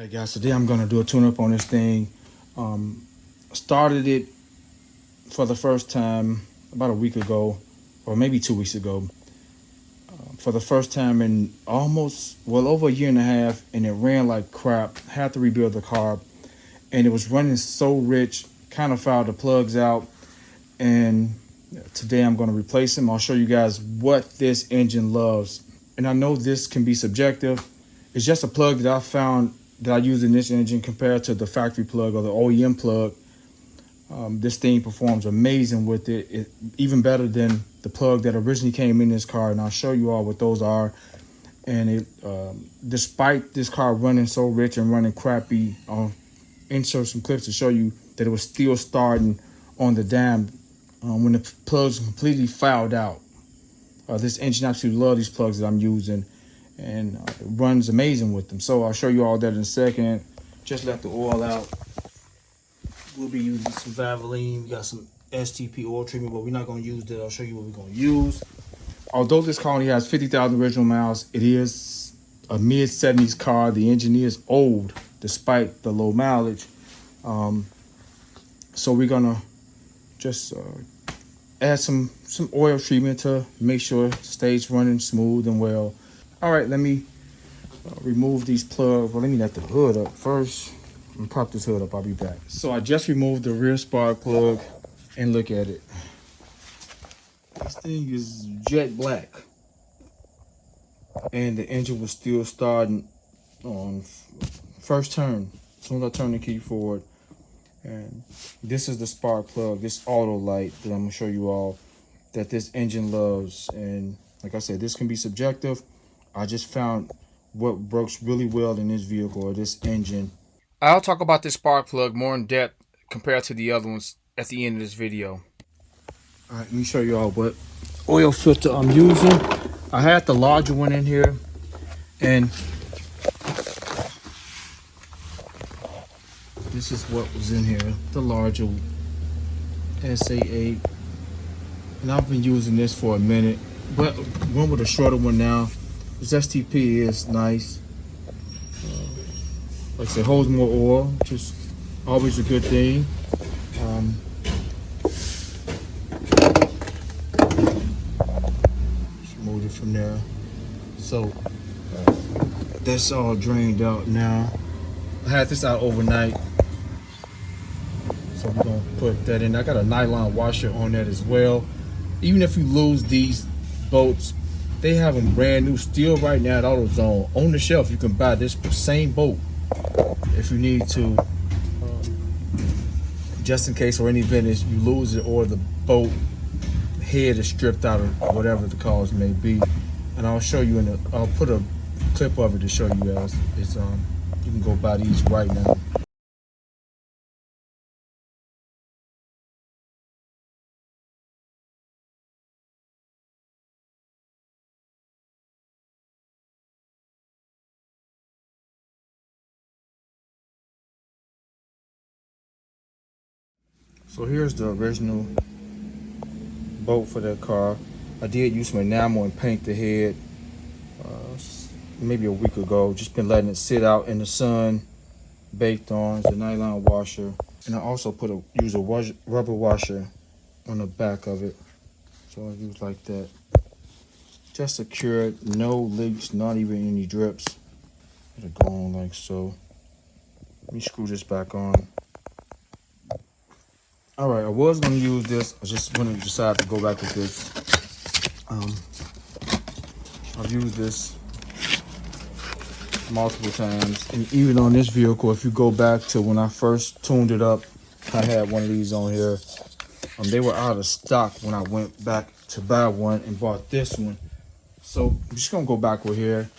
Alright guys, today I'm gonna do a tune-up on this thing. Started it for the first time about a week ago, or maybe 2 weeks ago. For the first time in almost, well, over a year and a half, and it ran like crap. Had to rebuild the car, and it was running so rich, kind of fouled the plugs out. And today I'm gonna replace them. I'll show you guys what this engine loves. And I know this can be subjective. It's just a plug that I found that I use in this engine compared to the factory plug or the OEM plug. This thing performs amazing with it, even better than the plug that originally came in this car, and I'll show you all what those are. And despite this car running so rich and running crappy, I'll insert some clips to show you that it was still starting on the dime when the plugs completely fouled out. This engine absolutely loves these plugs that I'm using, and it runs amazing with them. So I'll show you all that in a second. Just let the oil out. We'll be using some Valvoline. We got some STP oil treatment, but we're not going to use that. I'll show you what we're going to use. Although this car only has 50,000 original miles, it is a mid-70s car. The engine is old despite the low mileage. So we're going to just add some oil treatment to make sure it stays running smooth and well. All right, let me remove these plugs. Well, let me let the hood up first. I'm gonna pop this hood up, I'll be back. So I just removed the rear spark plug, and look at it. This thing is jet black. And the engine was still starting on first turn, as soon as I turn the key forward. And this is the spark plug, this auto light that I'm gonna show you all that this engine loves. And like I said, this can be subjective. I just found what works really well in this vehicle or this engine. I'll talk about this spark plug more in depth compared to the other ones at the end of this video. All right, let me show you all what oil filter I'm using. I had the larger one in here, and this is what was in here, the larger SA8. And I've been using this for a minute, but one with a shorter one now. This STP is nice. Like I said, holds more oil, which is always a good thing. Just moved it from there. So that's all drained out now. I had this out overnight, so we're gonna put that in. I got a nylon washer on that as well. Even if you lose these bolts, they have them brand new still right now at AutoZone. On the shelf, you can buy this same bolt if you need to, just in case or any event you lose it or the bolt head is stripped out or whatever the cause may be. And I'll show you I'll put a clip of it to show you guys. You can go buy these right now. So here's the original bolt for that car. I did use some enamel and paint the head maybe a week ago. Just been letting it sit out in the sun, baked on. It's a nylon washer. And I also use a rubber washer on the back of it. So I use like that. Just secured, no leaks, not even any drips. It'll go on like so. Let me screw this back on. All right, I was gonna use this. I just wanted to decide to go back with this. I've used this multiple times, and even on this vehicle, if you go back to when I first tuned it up, I had one of these on here. They were out of stock when I went back to buy one and bought this one. So I'm just gonna go back with here.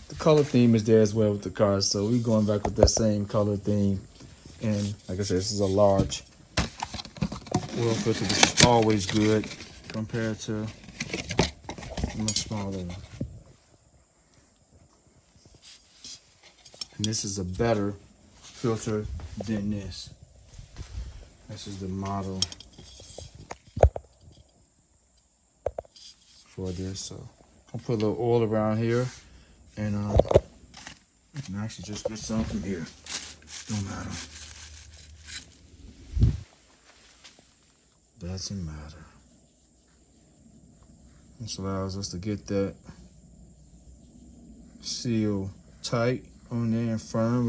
The color theme is there as well with the car, so we're going back with that same color theme. And like I said, this is a large oil filter, which is always good compared to a much smaller one. And this is a better filter than this. This is the model for this. So I'll put a little oil around here and can actually just get some from here. Don't matter. Doesn't matter. This allows us to get that seal tight on there and firm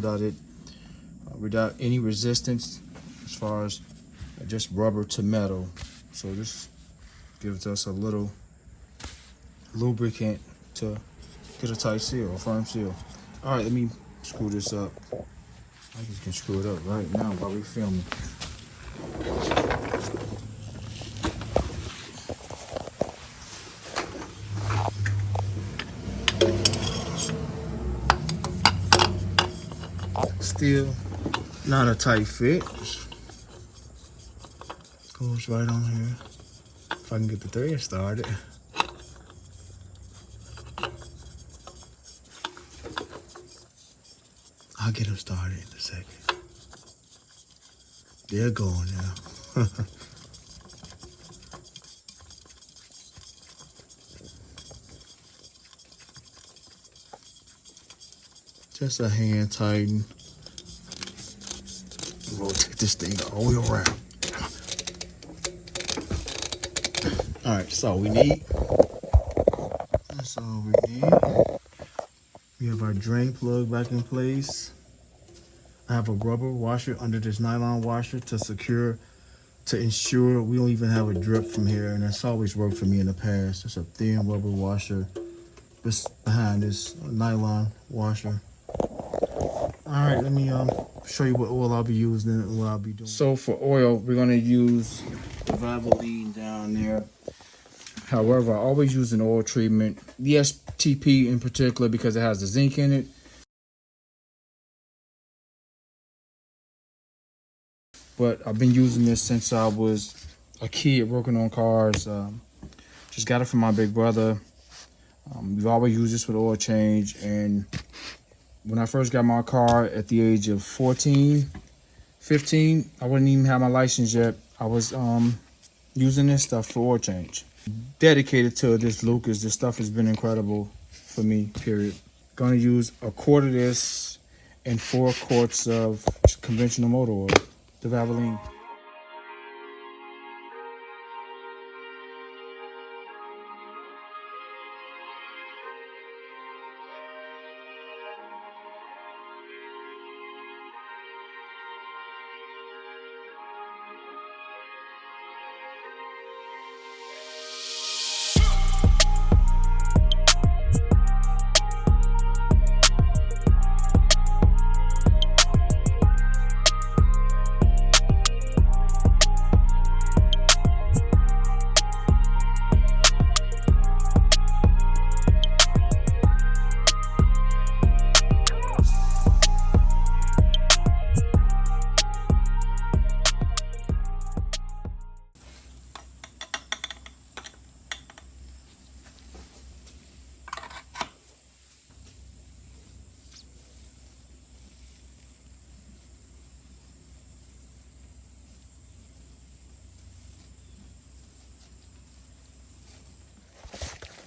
without any resistance as far as just rubber to metal. So this gives us a little lubricant to get a tight seal, a firm seal. All right, let me screw this up. I just can screw it up right now while we're filming. Still not a tight fit. Goes right on here. If I can get the thread started. I'll get them started in a second. They're going now. Just a hand tighten. Rotate this thing all the way around. All right, that's all we need. That's all we need. We have our drain plug back in place. I have a rubber washer under this nylon washer to ensure we don't even have a drip from here, and that's always worked for me in the past. It's a thin rubber washer behind this nylon washer. All right, let me show you what oil I'll be using and what I'll be doing. So for oil, we're gonna use the Valvoline down there. However, I always use an oil treatment, the STP in particular, because it has the zinc in it. But I've been using this since I was a kid working on cars. Just got it from my big brother. We've always used this with oil change. And when I first got my car at the age of 14, 15, I wouldn't even have my license yet. I was using this stuff for oil change. Dedicated to this Lucas. This stuff has been incredible for me, period. Gonna use a quart of this and 4 quarts of conventional motor oil, the Valvoline.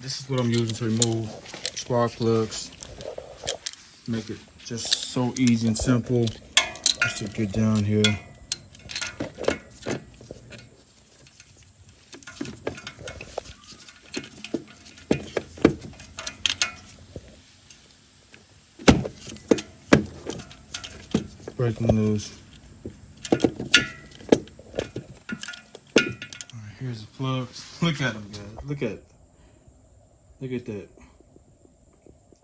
This is what I'm using to remove spark plugs. Make it just so easy and simple. Just to get down here. Break them loose. All right, here's the plugs. Look at them, guys. Look at that.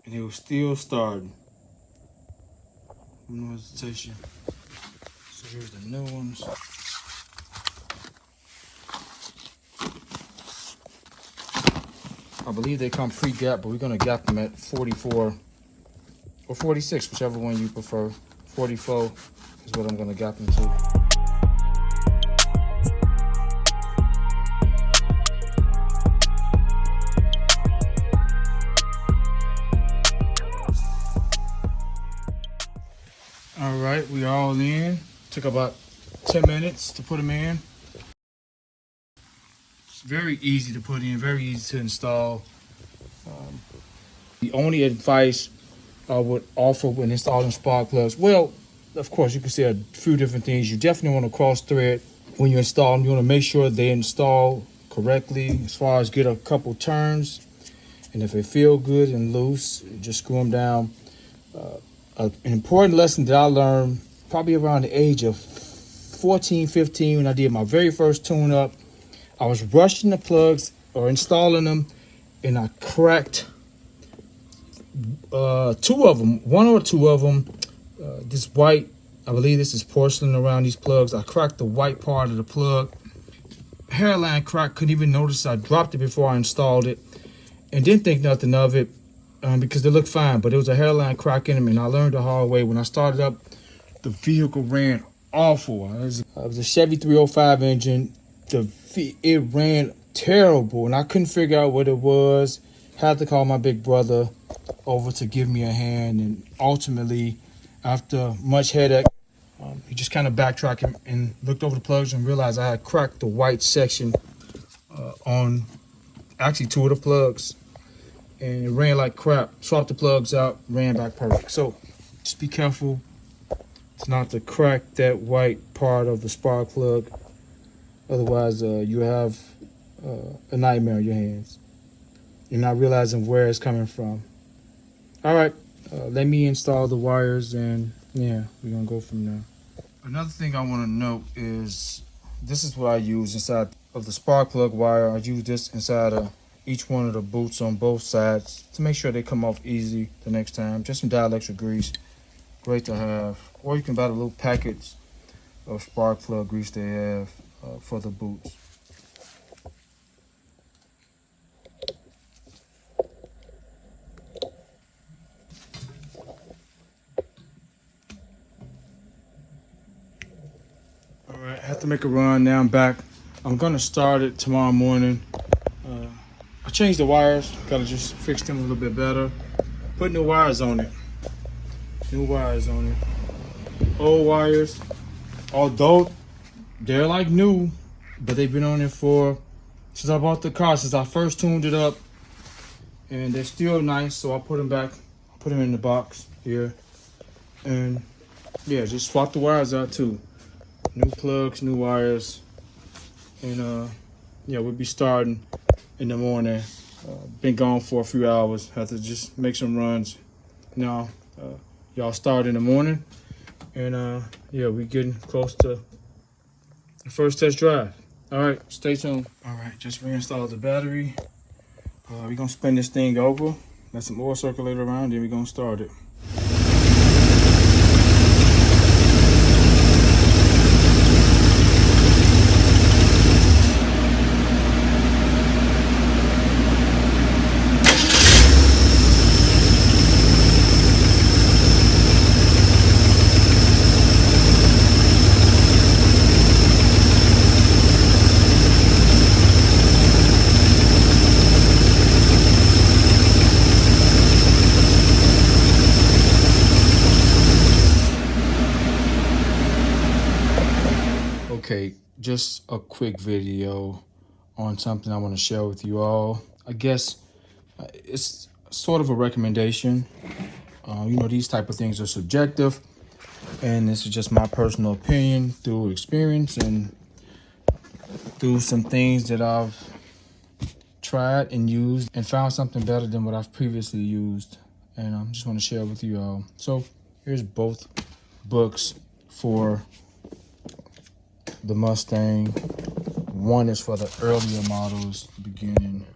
And it was still starting. No hesitation. So here's the new ones. I believe they come pre-gap, but we're gonna gap them at 44 or 46, whichever one you prefer. 44 is what I'm gonna gap them to. All right, we are all in. Took about 10 minutes to put them in. It's very easy to put in, very easy to install. The only advice I would offer when installing spark plugs? Well, of course, you can say a few different things. You definitely want to cross thread when you install them. You want to make sure they install correctly, as far as get a couple turns. And if they feel good and loose, just screw them down. An important lesson that I learned probably around the age of 14, 15, when I did my very first tune-up, I was rushing the plugs or installing them, and I cracked two of them, one or two of them. This white, I believe this is porcelain around these plugs. I cracked the white part of the plug. Hairline crack, couldn't even notice I dropped it before I installed it, and didn't think nothing of it because they looked fine, but it was a hairline crack in them, and I learned the hard way. When I started up, the vehicle ran awful. It was a Chevy 305 engine. It ran terrible, and I couldn't figure out what it was. Had to call my big brother over to give me a hand, and ultimately, after much headache, he just kind of backtracked and looked over the plugs and realized I had cracked the white section on actually two of the plugs, and it ran like crap. Swapped the plugs out, ran back perfect. So just be careful not to crack that white part of the spark plug. Otherwise, you have a nightmare on your hands. You're not realizing where it's coming from. All right, let me install the wires, and yeah, we're gonna go from there. Another thing I want to note is this is what I use inside of the spark plug wire. I use this inside of each one of the boots on both sides to make sure they come off easy the next time. Just some dielectric grease, great to have. Or you can buy the little packets of spark plug grease they have for the boots. All right, I have to make a run. Now I'm back. I'm gonna start it tomorrow morning. I changed the wires. Gotta just fix them a little bit better. Put new wires on it. New wires on it. Old wires, although they're like new, but they've been on it since I bought the car, since I first tuned it up, and they're still nice. So I put them back, put them in the box here, and yeah, just swap the wires out too. New plugs, new wires, and yeah, we'll be starting in the morning. Been gone for a few hours. Have to just make some runs. Now, y'all start in the morning, and yeah, we getting close to the first test drive. All right, stay tuned. All right, just reinstalled the battery. We're gonna spin this thing over, let some oil circulate around, then we're gonna start it. Okay, just a quick video on something I want to share with you all. I guess it's sort of a recommendation. You know, these type of things are subjective, and this is just my personal opinion through experience and through some things that I've tried and used and found something better than what I've previously used, and I just want to share with you all. So here's both books for the Mustang. One is for the earlier models, the beginning,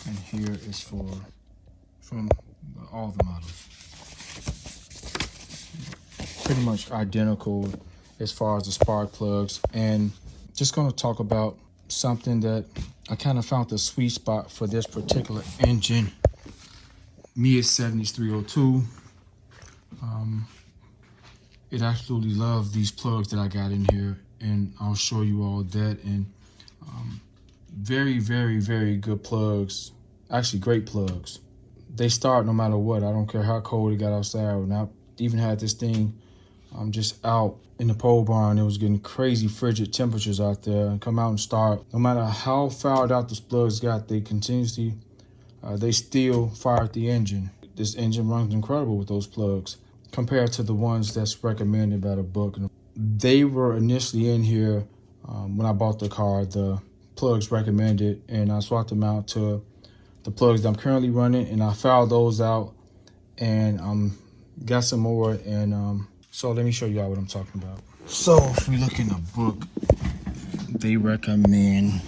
and here is from all the models. Pretty much identical as far as the spark plugs, and just going to talk about something that I kind of found the sweet spot for this particular engine. Mia 7302. It absolutely loves these plugs that I got in here, and I'll show you all that. And very, very, very good plugs. Actually, great plugs. They start no matter what. I don't care how cold it got outside. When I even had this thing just out in the pole barn, it was getting crazy frigid temperatures out there. And come out and start. No matter how fouled out the plugs got, they continuously they still fired the engine. This engine runs incredible with those plugs compared to the ones that's recommended by the book. They were initially in here when I bought the car, the plugs recommended, and I swapped them out to the plugs that I'm currently running, and I fouled those out and got some more. And so let me show y'all what I'm talking about. So if we look in the book, they recommend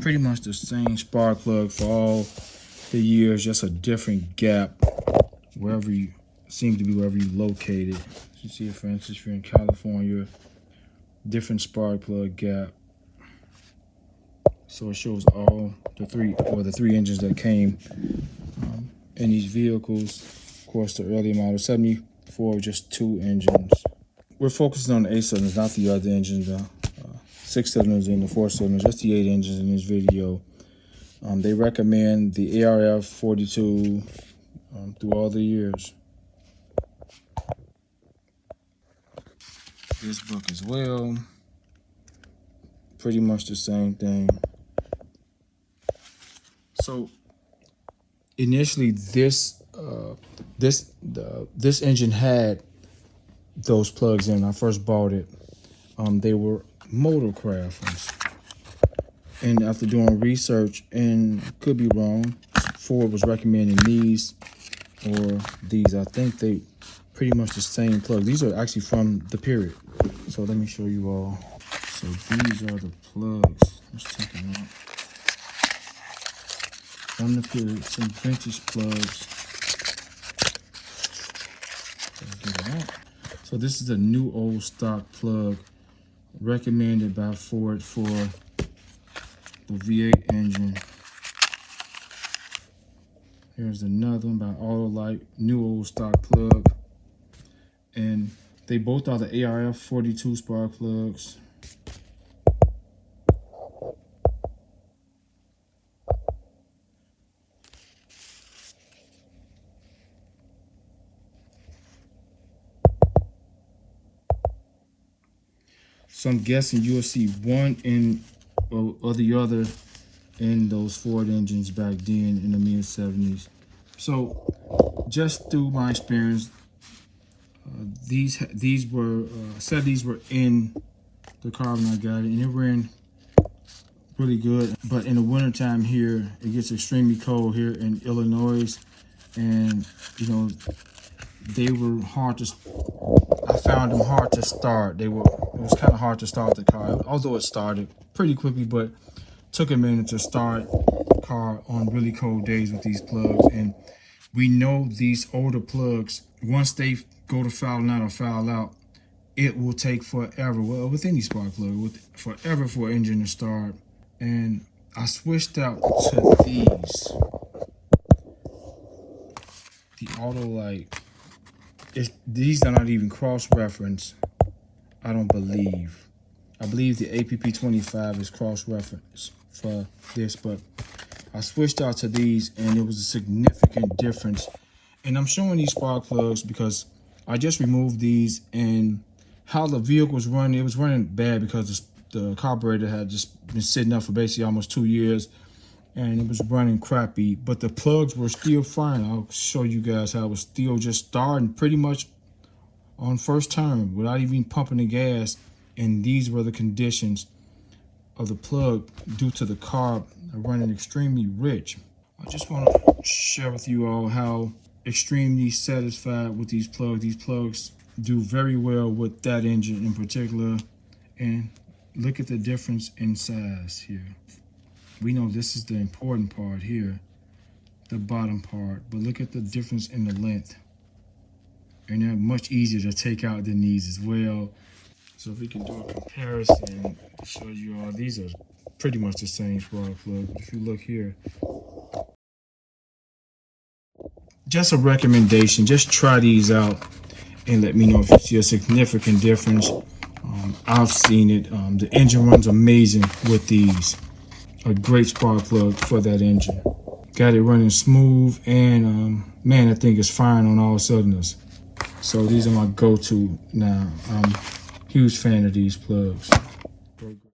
pretty much the same spark plug for all the years, just a different gap wherever you seems to be wherever you located. You see, for instance, if you're in California, different spark plug gap. So it shows all the three engines that came in these vehicles. Of course, the earlier model 74, just 2 engines. We're focusing on the 8 cylinders, not the other engines, the 6 cylinders and the 4 cylinders, just the 8 engines in this video. They recommend the ARF 42 through all the years. This book as well, pretty much the same thing. So initially, this engine had those plugs in. When I first bought it, they were motorcraft ones. And after doing research, and could be wrong, Ford was recommending these or these. I think they pretty much the same plug. These are actually from the period. So let me show you all. So these are the plugs. Let's take them out. From the period, some vintage plugs. So this is a new old stock plug recommended by Ford for the V8 engine. Here's another one by Autolite, new old stock plug. And they both are the ARF 42 spark plugs. So I'm guessing you'll see one in or the other in those Ford engines back then in the mid-70s. So just through my experience, these were in the car when I got it, and it ran really good. But in the wintertime here, it gets extremely cold here in Illinois, and you know, they were hard to, I found them hard to start. It was kind of hard to start the car, although it started pretty quickly, but took a minute to start the car on really cold days with these plugs. And we know these older plugs, once they go to foul out or foul out, it will take forever. Well, with any spark plug, forever for an engine to start. And I switched out to these, the Autolite. These are not even cross-referenced, I don't believe. I believe the APP25 is cross-referenced for this, but I switched out to these and it was a significant difference. And I'm showing these spark plugs because I just removed these, and how the vehicle was running, it was running bad because the carburetor had just been sitting up for basically almost 2 years, and it was running crappy, but the plugs were still fine. I'll show you guys how it was still just starting pretty much on first turn without even pumping the gas. And these were the conditions of the plug due to the carb running extremely rich. I just want to share with you all how extremely satisfied with these plugs. These plugs do very well with that engine in particular. And look at the difference in size here. We know this is the important part here, the bottom part, but look at the difference in the length. And they're much easier to take out than these as well. So if we can do a comparison to show you all, these are pretty much the same spark plug. But if you look here, just a recommendation, just try these out and let me know if you see a significant difference. I've seen it. The engine runs amazing with these. A great spark plug for that engine. Got it running smooth, and man, that thing is firing on all cylinders. So these are my go-to now. I'm a huge fan of these plugs.